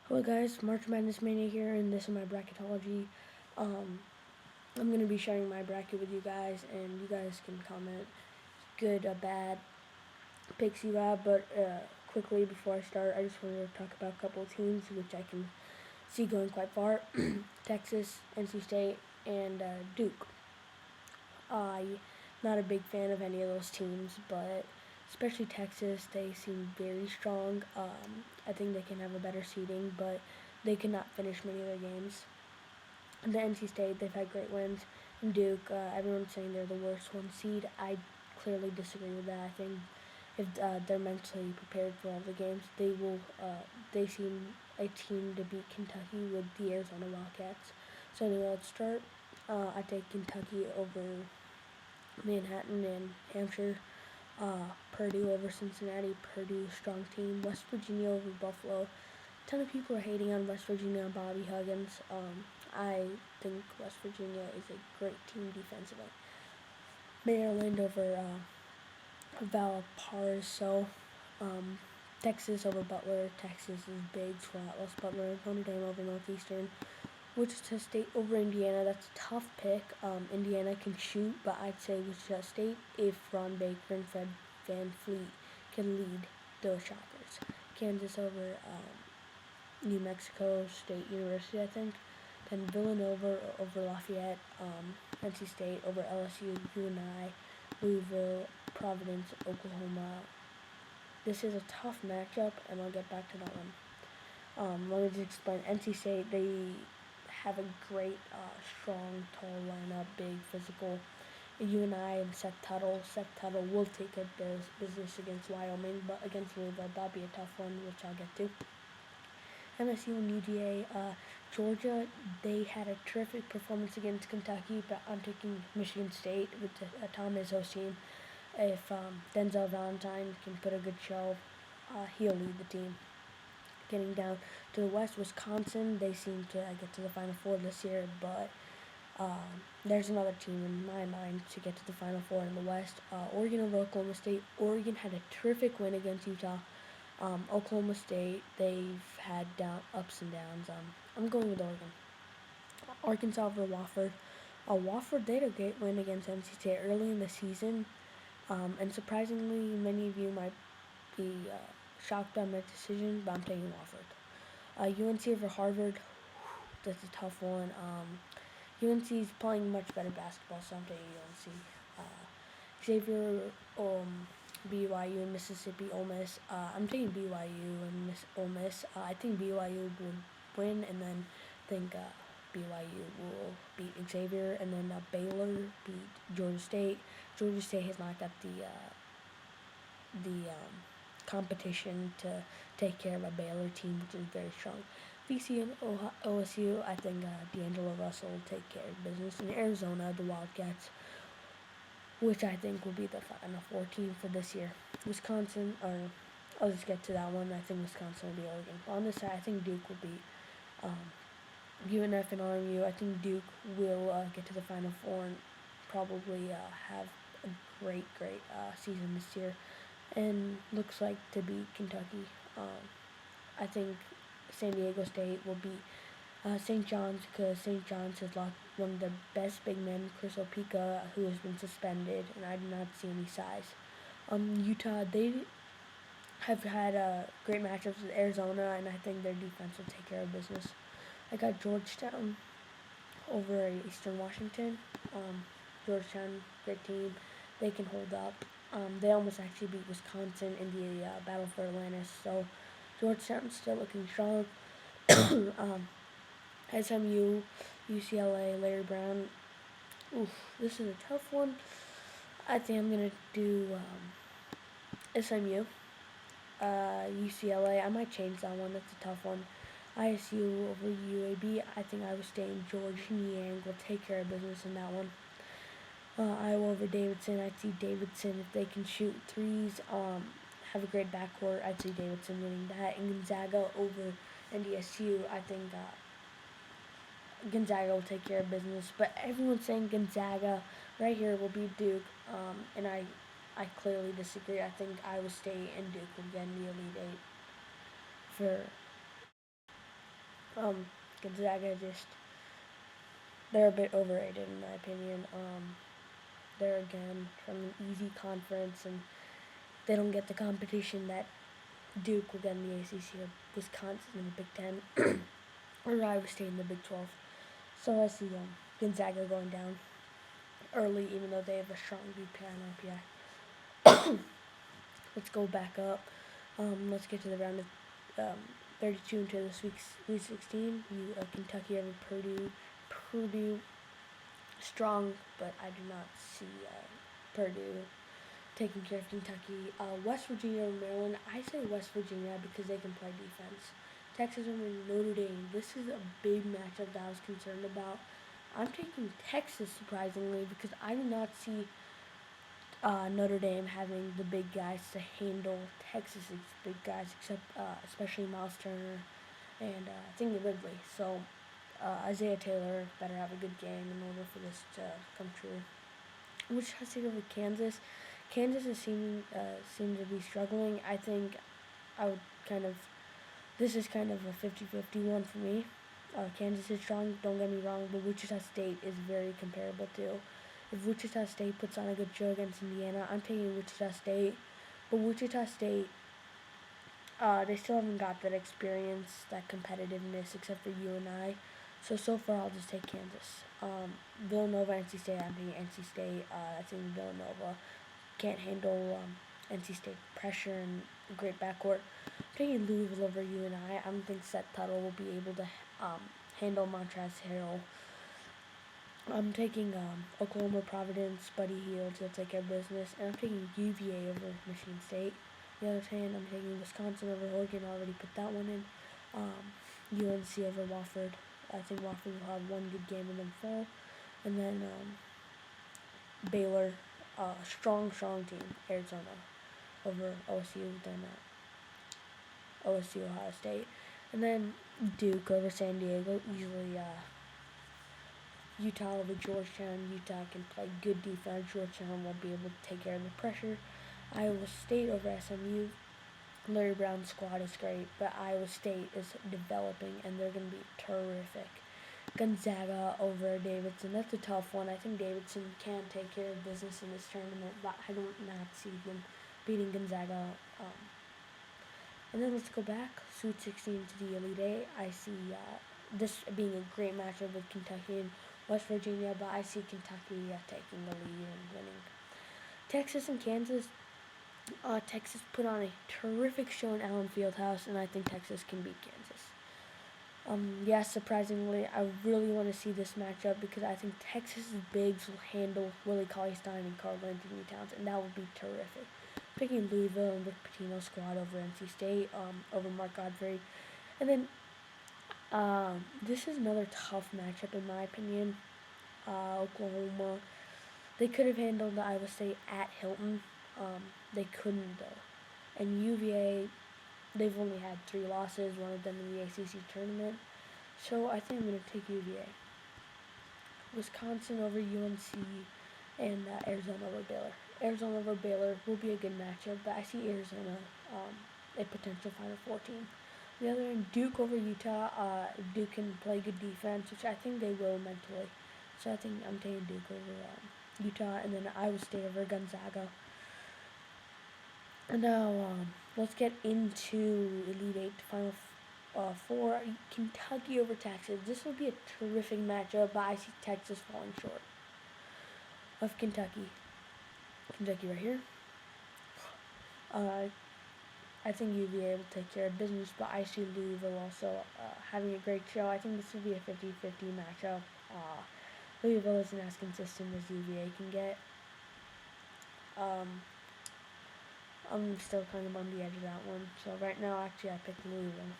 Hello guys, March Madness Mania here, and this is my bracketology. Um, I'm going to be sharing my bracket with you guys, and you guys can comment good or bad picks you have, but quickly before I start, I just wanted to talk about a couple of teams which I can see going quite far. Texas, NC State, and Duke. I'm not a big fan of any of those teams, but especially Texas, they seem very strong. I think they can have a better seeding, but they cannot finish many of their games. And the NC State, they've had great wins. And Duke, everyone's saying they're the worst one seed. I clearly disagree with that. I think if they're mentally prepared for all the games, they will. They seem a team to beat Kentucky with the Arizona Wildcats. So anyway, let's start. I take Kentucky over Manhattan and Hampshire. Purdue over Cincinnati. Purdue, strong team. West Virginia over Buffalo. A ton of people are hating on West Virginia and Bobby Huggins. I think West Virginia is a great team defensively. Maryland over Valparaiso. Um, Texas over Butler. Texas is big, slotless. Butler. Notre Dame over Northeastern. Wichita State over Indiana. That's a tough pick. Indiana can shoot, but I'd say Wichita State if Ron Baker and Fred Van Fleet can lead the Shockers. Kansas over New Mexico State University, I think. Then Villanova over Lafayette. NC State over LSU, UNI, Louisville, Providence, Oklahoma. This is a tough matchup, and I'll get back to that one. Let me just explain. NC State, they have a great, strong, tall lineup, big, physical. UNI and Seth Tuttle. Seth Tuttle will take a business against Wyoming, but against Louisville, that'll be a tough one, which I'll get to. MSU and UGA. Georgia, they had a terrific performance against Kentucky, but I'm taking Michigan State with Tom Izzo's team. If Denzel Valentine can put a good show, he'll lead the team. Getting down to the West, Wisconsin, they seem to get to the Final Four this year, but there's another team in my mind to get to the Final Four in the West. Oregon over Oklahoma State. Oregon had a terrific win against Utah. Oklahoma State, they've had ups and downs. I'm going with Oregon. Arkansas over Wofford. Wofford, they had a great win against NC State early in the season. And surprisingly, many of you might be shocked by my decision, but I'm taking Wofford. UNC over Harvard, that's a tough one. UNC is playing much better basketball, so I'm taking UNC. Xavier, BYU and Mississippi Ole Miss. I'm taking BYU and Ole Miss. I think BYU will win, and then think BYU will beat Xavier, and then Baylor beat Georgia State. Georgia State has not got the competition to take care of a Baylor team, which is very strong. VCU and OSU, I think D'Angelo Russell will take care of business. In Arizona, the Wildcats, which I think will be the Final Four team for this year. Wisconsin, or I'll just get to that one. I think Wisconsin will be Oregon. On this side, I think Duke will beat UNF and RMU. I think Duke will get to the Final Four and probably have a great season this year, and looks like to beat Kentucky. I think San Diego State will beat St. John's, because St. John's has lost one of the best big men, Chris Opeka, who has been suspended, and I do not see any size. Utah, they have had great matchups with Arizona, and I think their defense will take care of business. I got Georgetown over Eastern Washington. Georgetown, great team. They can hold up. They almost actually beat Wisconsin in the battle for Atlantis, so Georgetown's still looking strong. SMU, UCLA, Larry Brown. Oof, this is a tough one. I think I'm going to do SMU. UCLA, I might change that one. That's a tough one. ISU over UAB. I think Iowa State and George Niang will take care of business in that one. Iowa over Davidson. I'd see Davidson if they can shoot threes. Have a great backcourt. I'd see Davidson winning that. And Gonzaga over NDSU. I think Gonzaga will take care of business. But everyone's saying Gonzaga right here will beat Duke. And I clearly disagree. I think Iowa State and Duke will get in the Elite Eight. Gonzaga they're a bit overrated in my opinion. They're again from an easy conference, and they don't get the competition that Duke will get in the ACC, or Wisconsin in the Big Ten, or Iowa State in the Big 12. So I see Gonzaga going down early, even though they have a strong BPI and RPI. Let's go back up. Let's get to the round of 32 into the Sweet 16. Kentucky over Purdue. Purdue strong, but I do not see Purdue taking care of Kentucky. West Virginia or Maryland. I say West Virginia because they can play defense. Texas over Notre Dame. This is a big matchup that I was concerned about. I'm taking Texas surprisingly because I do not see Notre Dame having the big guys to handle Texas's big guys, except especially Miles Turner and I think Ridley. So Isaiah Taylor better have a good game in order for this to come true. Wichita State over Kansas. Kansas is seems to be struggling. I think I would this is kind of a 50-50 one for me. Kansas is strong, don't get me wrong, but Wichita State is very comparable too. If Wichita State puts on a good show against Indiana, I'm taking Wichita State. But Wichita State, they still haven't got that experience, that competitiveness, except for UNI. So far, I'll just take Kansas. Villanova, NC State, I'm taking NC State. I think Villanova can't handle NC State pressure and a great backcourt. I'm taking Louisville over UNI. I don't think Seth Tuttle will be able to handle Montrezl Harrell. I'm taking Oklahoma Providence, Buddy Hield to take care of business, and I'm taking UVA over Michigan State. On the other hand, I'm taking Wisconsin over Oregon. I already put that one in. UNC over Wofford. I think Wofford will have one good game and then fall. And then Baylor, strong team, Arizona over OSU, then OSU, Ohio State. And then Duke over San Diego, easily Utah over Georgetown. Utah can play good defense. Georgetown won't be able to take care of the pressure. Iowa State over SMU. Larry Brown's squad is great, but Iowa State is developing, and they're going to be terrific. Gonzaga over Davidson. That's a tough one. I think Davidson can take care of business in this tournament, but I don't not see them beating Gonzaga. And then let's go back. Sweet 16 to the Elite Eight. I see this being a great matchup with Kentucky and West Virginia, but I see Kentucky taking the lead and winning. Texas and Kansas. Texas put on a terrific show in Allen Fieldhouse, and I think Texas can beat Kansas. Surprisingly, I really want to see this matchup because I think Texas's bigs will handle Willie Cauley-Stein and Karl Anthony Towns, and that would be terrific. Picking Louisville and Rick Pitino's squad over NC State, over Mark Godfrey. And then this is another tough matchup in my opinion. Oklahoma, they could have handled Iowa State at Hilton. They couldn't though. And UVA, they've only had 3 losses, one of them in the ACC tournament. So I think I'm going to take UVA. Wisconsin over UNC, and Arizona over Baylor. Arizona over Baylor will be a good matchup, but I see Arizona a potential Final Four team. The other end, Duke over Utah. Duke can play good defense, which I think they will mentally. So I think I'm taking Duke over Utah, and then Iowa State over Gonzaga. And now let's get into Elite Eight Final Four. Kentucky over Texas. This will be a terrific matchup, but I see Texas falling short of Kentucky. Kentucky right here. I think UVA will take care of business, but I see Louisville also having a great show. I think this will be a 50-50 matchup. Louisville isn't as consistent as UVA can get. I'm still kind of on the edge of that one. So right now, actually, I picked Louisville.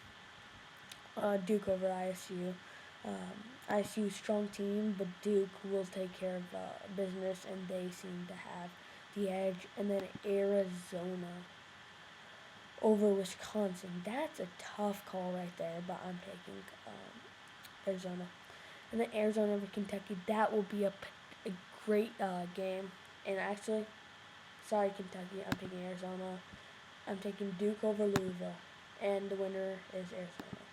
Duke over ISU. ISU strong team, but Duke will take care of business, and they seem to have the edge. And then Arizona over Wisconsin. That's a tough call right there, but I'm taking Arizona. And then Arizona over Kentucky. That will be a great game. And actually, sorry, Kentucky. I'm taking Arizona. I'm taking Duke over Louisville. And the winner is Arizona.